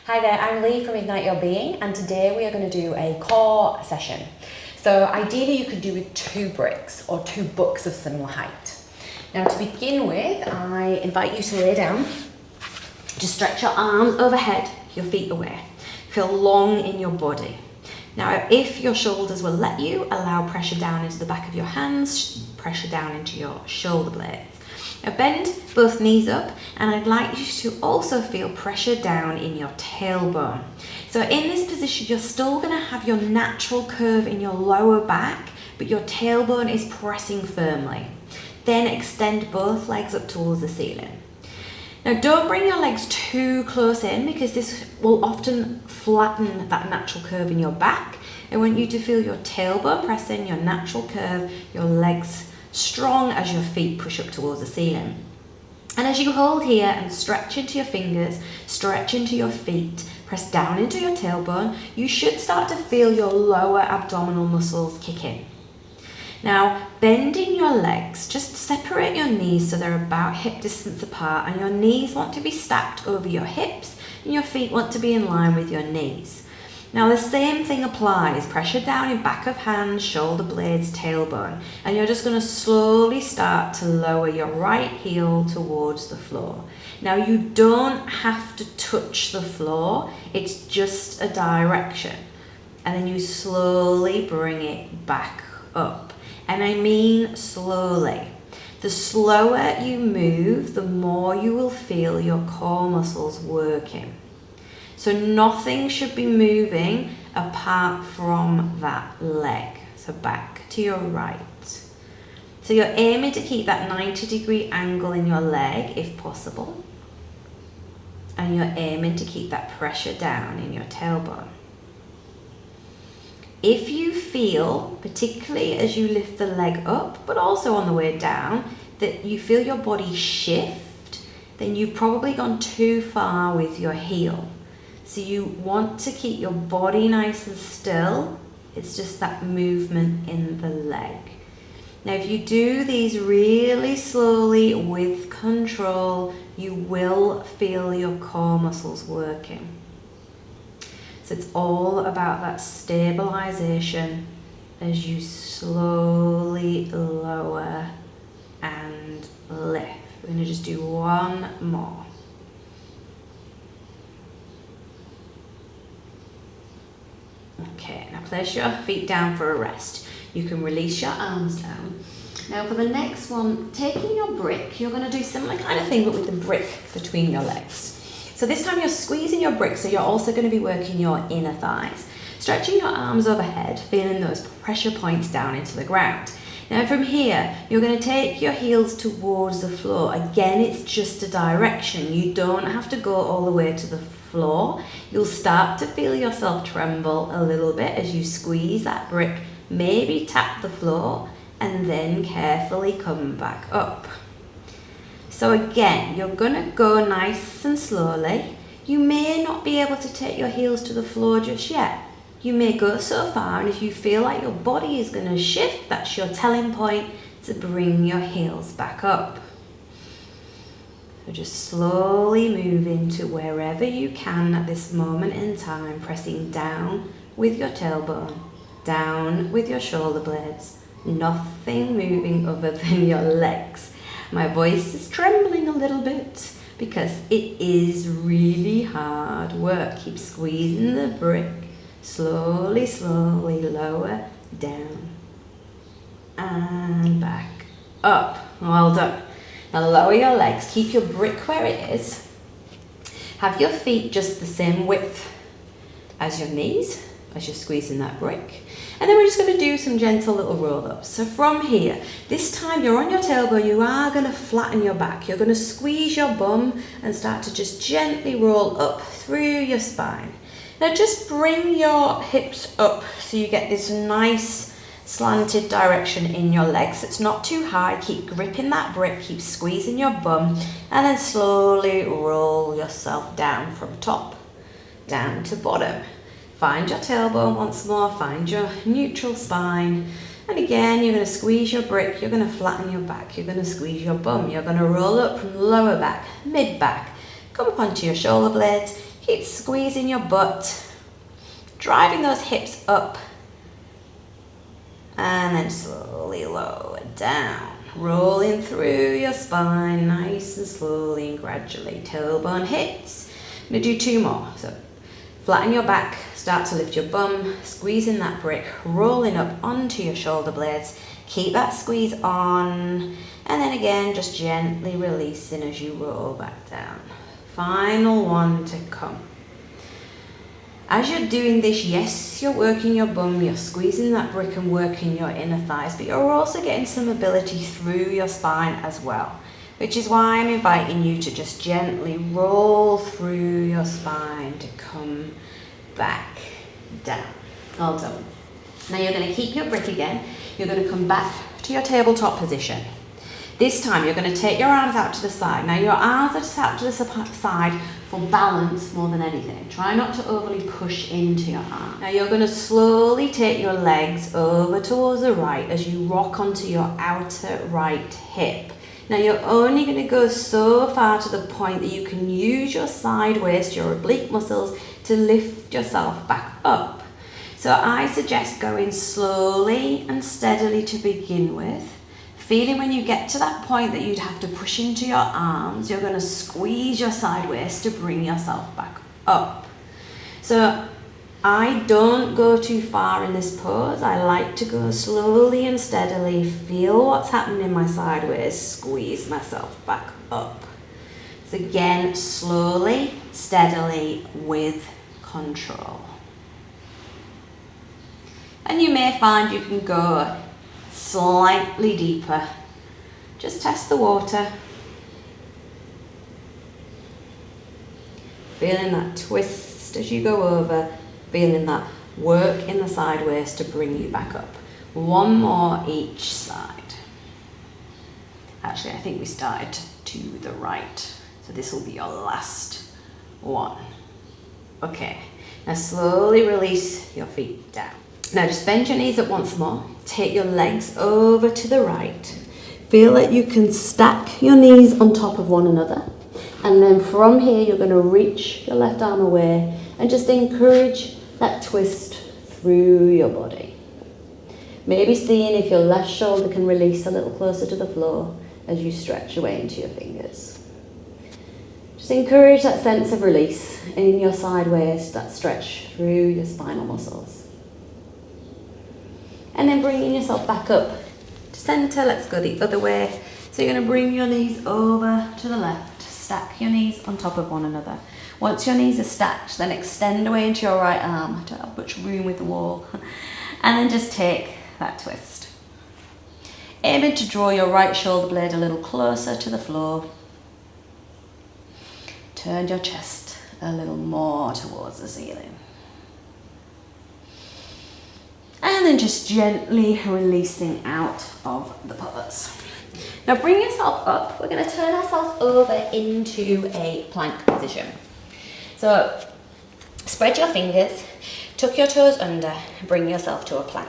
Hi there, I'm Lee from Ignite Your Being, and today we are going to do a core session. So ideally you could do with 2 bricks or 2 books of similar height. Now to begin with, I invite you to lay down. Just stretch your arms overhead, your feet away. Feel long in your body. Now if your shoulders will let you, allow pressure down into the back of your hands, pressure down into your shoulder blades. Now bend both knees up, and I'd like you to also feel pressure down in your tailbone. So in this position, you're still going to have your natural curve in your lower back, but your tailbone is pressing firmly. Then extend both legs up towards the ceiling. Now don't bring your legs too close in, because this will often flatten that natural curve in your back. I want you to feel your tailbone pressing, your natural curve, your legs strong as your feet push up towards the ceiling. And as you hold here and stretch into your fingers, stretch into your feet, press down into your tailbone, you should start to feel your lower abdominal muscles kick in. Now, bending your legs, just separate your knees so they're about hip distance apart, and your knees want to be stacked over your hips and your feet want to be in line with your knees. Now the same thing applies, pressure down in back of hands, shoulder blades, tailbone, and you're just going to slowly start to lower your right heel towards the floor. Now you don't have to touch the floor, it's just a direction, and then you slowly bring it back up, and I mean slowly. The slower you move, the more you will feel your core muscles working. So nothing should be moving apart from that leg. So back to your right. So you're aiming to keep that 90-degree angle in your leg if possible. And you're aiming to keep that pressure down in your tailbone. If you feel, particularly as you lift the leg up, but also on the way down, that you feel your body shift, then you've probably gone too far with your heel. So you want to keep your body nice and still. It's just that movement in the leg. Now if you do these really slowly with control, you will feel your core muscles working. So it's all about that stabilization as you slowly lower and lift. We're going to just do one more. Okay, now place your feet down for a rest. You can release your arms down. Now for the next one, taking your brick, you're going to do similar kind of thing, but with the brick between your legs. So this time you're squeezing your brick, so you're also going to be working your inner thighs. Stretching your arms overhead, feeling those pressure points down into the ground. Now from here, you're going to take your heels towards the floor. Again, it's just a direction. You don't have to go all the way to the floor. You'll start to feel yourself tremble a little bit as you squeeze that brick, maybe tap the floor, and then carefully come back up. So again, you're going to go nice and slowly. You may not be able to take your heels to the floor just yet. You may go so far, and if you feel like your body is going to shift, that's your telling point to bring your heels back up. So just slowly move into wherever you can at this moment in time, pressing down with your tailbone, down with your shoulder blades, nothing moving other than your legs. My voice is trembling a little bit because it is really hard work. Keep squeezing the brick. Slowly, slowly lower, down, and back up. Well done. Now lower your legs, keep your brick where it is. Have your feet just the same width as your knees, as you're squeezing that brick. And then we're just going to do some gentle little roll-ups. So from here, this time you're on your tailbone, you are going to flatten your back. You're going to squeeze your bum and start to just gently roll up through your spine. Now just bring your hips up so you get this nice slanted direction in your legs. It's not too high. Keep gripping that brick, keep squeezing your bum, and then slowly roll yourself down from top down to bottom. Find your tailbone once more, find your neutral spine, and again you're going to squeeze your brick, you're going to flatten your back, you're going to squeeze your bum, you're going to roll up from lower back, mid back, come up onto your shoulder blades. Keep squeezing your butt, driving those hips up, and then slowly lower down, rolling through your spine nice and slowly and gradually. Tailbone hits. I'm going to do 2 more. So flatten your back, start to lift your bum, squeezing that brick, rolling up onto your shoulder blades. Keep that squeeze on, and then again just gently releasing as you roll back down. Final one to come. As you're doing this, yes, you're working your bum, you're squeezing that brick and working your inner thighs, but you're also getting some mobility through your spine as well, which is why I'm inviting you to just gently roll through your spine to come back down. All done. Now you're going to keep your brick again. You're going to come back to your tabletop position. This time you're going to take your arms out to the side. Now your arms are just out to the side for balance more than anything. Try not to overly push into your arm. Now you're going to slowly take your legs over towards the right as you rock onto your outer right hip. Now you're only going to go so far to the point that you can use your side waist, your oblique muscles, to lift yourself back up. So I suggest going slowly and steadily to begin with. Feeling when you get to that point that you'd have to push into your arms, you're going to squeeze your side waist to bring yourself back up. So I don't go too far in this pose. I like to go slowly and steadily, feel what's happening in my side waist, squeeze myself back up. So again, slowly, steadily, with control. And you may find you can go slightly deeper. Just test the water. Feeling that twist as you go over, feeling that work in the side waist to bring you back up. 1 more each side. Actually, I think we started to the right, so this will be your last one. Okay, now slowly release your feet down. Now just bend your knees up once more. Take your legs over to the right. Feel that you can stack your knees on top of one another. And then from here, you're going to reach your left arm away and just encourage that twist through your body. Maybe seeing if your left shoulder can release a little closer to the floor as you stretch away into your fingers. Just encourage that sense of release in your side waist, that stretch through your spinal muscles. And then bringing yourself back up to center. Let's go the other way. So you're going to bring your knees over to the left. Stack your knees on top of one another. Once your knees are stacked, then extend away into your right arm. Don't have much room with the wall. And then just take that twist. Aiming to draw your right shoulder blade a little closer to the floor. Turn your chest a little more towards the ceiling. And then just gently releasing out of the pose. Now bring yourself up. We're going to turn ourselves over into a plank position. So spread your fingers, tuck your toes under, bring yourself to a plank.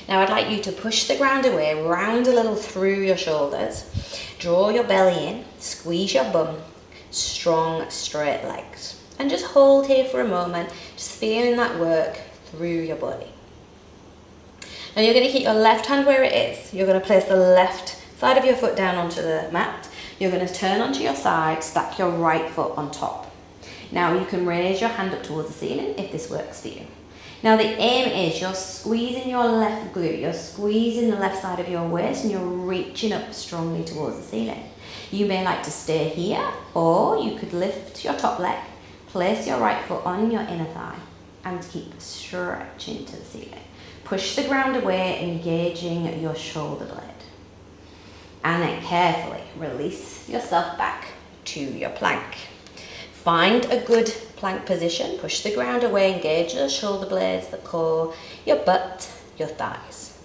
Now I'd like you to push the ground away, round a little through your shoulders, draw your belly in, squeeze your bum, strong straight legs. And just hold here for a moment, just feeling that work through your body. Now you're going to keep your left hand where it is. You're going to place the left side of your foot down onto the mat. You're going to turn onto your side, stack your right foot on top. Now you can raise your hand up towards the ceiling if this works for you. Now the aim is you're squeezing your left glute, you're squeezing the left side of your waist and you're reaching up strongly towards the ceiling. You may like to stay here, or you could lift your top leg, place your right foot on your inner thigh and keep stretching to the ceiling. Push the ground away, engaging your shoulder blade. And then carefully release yourself back to your plank. Find a good plank position. Push the ground away, engage your shoulder blades, the core, your butt, your thighs.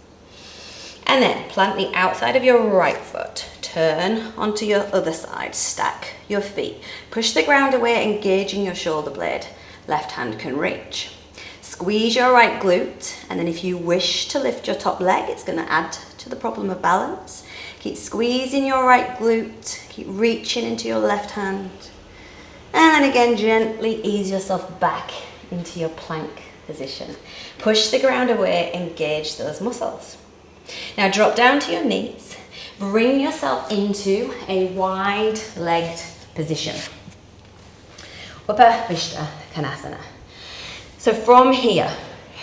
And then plant the outside of your right foot. Turn onto your other side. Stack your feet. Push the ground away, engaging your shoulder blade. Left hand can reach. Squeeze your right glute, and then if you wish to lift your top leg, it's going to add to the problem of balance. Keep squeezing your right glute, keep reaching into your left hand, And then again, gently ease yourself back into your plank position. Push the ground away, engage those muscles. Now drop down to your knees, bring yourself into a wide-legged position. Upavishta Konasana. So from here,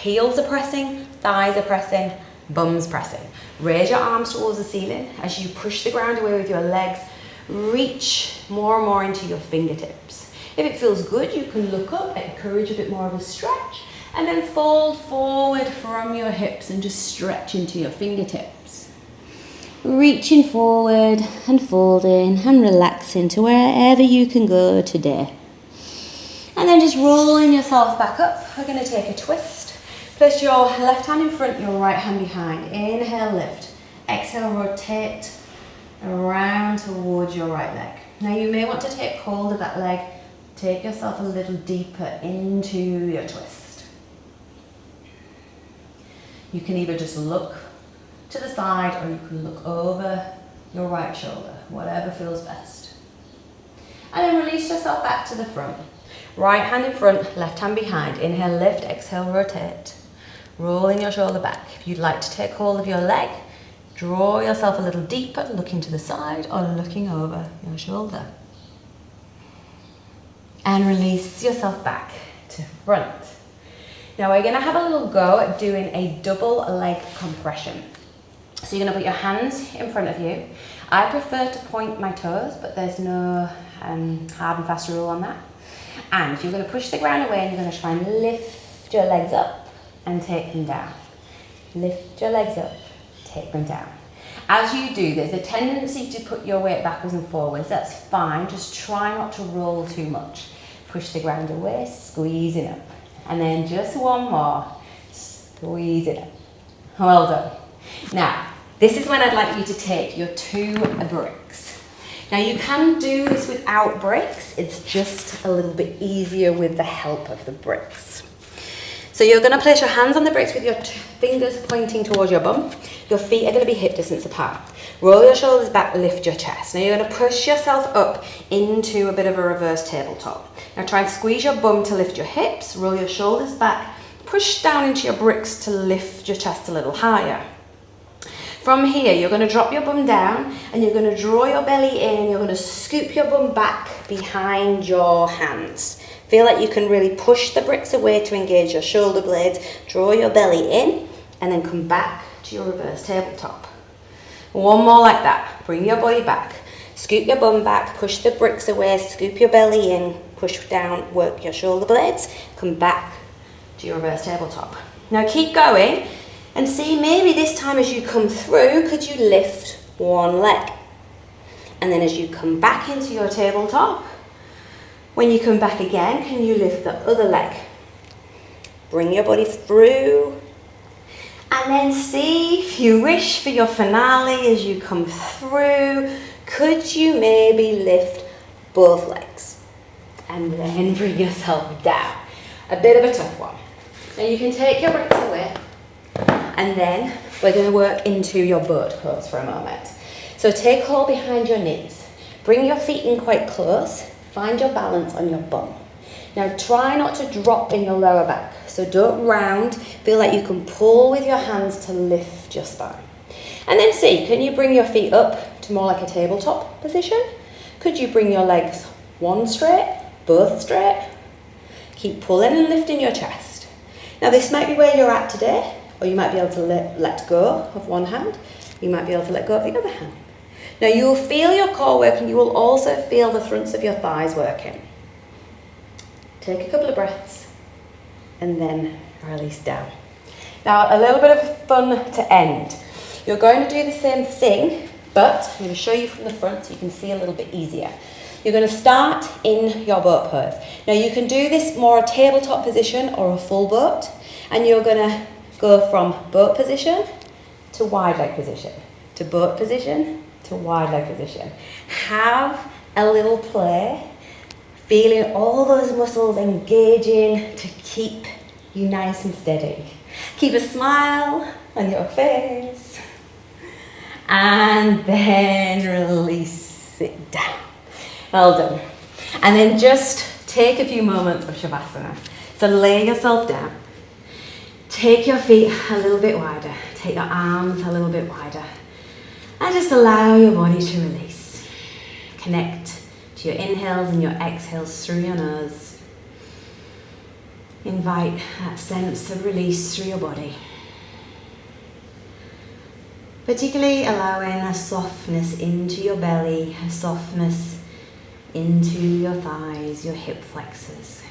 heels are pressing, thighs are pressing, bum's pressing. Raise your arms towards the ceiling as you push the ground away with your legs. Reach more and more into your fingertips. If it feels good, you can look up, encourage a bit more of a stretch, and then fold forward from your hips and just stretch into your fingertips. Reaching forward and folding and relaxing to wherever you can go today. And then just rolling yourself back up. We're going to take a twist. Place your left hand in front, your right hand behind. Inhale, lift. Exhale, rotate around towards your right leg. Now you may want to take hold of that leg. Take yourself a little deeper into your twist. You can either just look to the side or you can look over your right shoulder, whatever feels best. And then release yourself back to the front. Right hand in front, left hand behind. Inhale, lift, exhale, rotate. Rolling your shoulder back. If you'd like to take hold of your leg, draw yourself a little deeper, looking to the side or looking over your shoulder. And release yourself back to front. Now we're going to have a little go at doing a double leg compression. So you're going to put your hands in front of you. I prefer to point my toes, but there's no hard and fast rule on that. And you're going to push the ground away and you're going to try and lift your legs up and take them down. Lift your legs up, take them down. As you do, there's a tendency to put your weight backwards and forwards. That's fine, just try not to roll too much. Push the ground away, squeeze it up. And then just one more, squeeze it up. Well done. Now, this is when I'd like you to take your 2 bricks. Now you can do this without bricks, it's just a little bit easier with the help of the bricks. So you're going to place your hands on the bricks with your fingers pointing towards your bum. Your feet are going to be hip distance apart. Roll your shoulders back, lift your chest. Now you're going to push yourself up into a bit of a reverse tabletop. Now try and squeeze your bum to lift your hips, roll your shoulders back, push down into your bricks to lift your chest a little higher. From here, you're going to drop your bum down and you're going to draw your belly in and you're going to scoop your bum back behind your hands. Feel like you can really push the bricks away to engage your shoulder blades, draw your belly in and then come back to your reverse tabletop. One more like that. Bring your body back, scoop your bum back, push the bricks away, scoop your belly in, push down, work your shoulder blades, come back to your reverse tabletop. Now keep going. And see, maybe this time as you come through, could you lift one leg? And then as you come back into your tabletop, when you come back again, can you lift the other leg? Bring your body through. And then see, if you wish for your finale as you come through, could you maybe lift both legs? And then bring yourself down. A bit of a tough one. Now you can take your bricks away. And then we're going to work into your boat pose for a moment. So take hold behind your knees. Bring your feet in quite close. Find your balance on your bum. Now try not to drop in your lower back. So don't round. Feel like you can pull with your hands to lift your spine. And then see, can you bring your feet up to more like a tabletop position? Could you bring your legs one straight, both straight? Keep pulling and lifting your chest. Now this might be where you're at today. Or you might be able to let go of one hand. You might be able to let go of the other hand. Now you will feel your core working. You will also feel the fronts of your thighs working. Take a couple of breaths and then release down. Now a little bit of fun to end. You're going to do the same thing, but I'm going to show you from the front so you can see a little bit easier. You're going to start in your boat pose. Now you can do this more a tabletop position or a full boat, and you're going to go from boat position to wide leg position, to boat position to wide leg position. Have a little play, feeling all those muscles engaging to keep you nice and steady. Keep a smile on your face and then release it down. Well done. And then just take a few moments of Shavasana. So lay yourself down. Take your feet a little bit wider. Take your arms a little bit wider. And just allow your body to release. Connect to your inhales and your exhales through your nose. Invite that sense of release through your body. Particularly allowing a softness into your belly, a softness into your thighs, your hip flexors.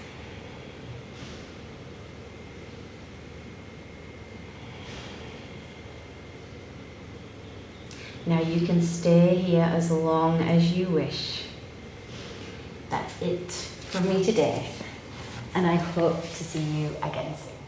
Now you can stay here as long as you wish. That's it from me today, and I hope to see you again soon.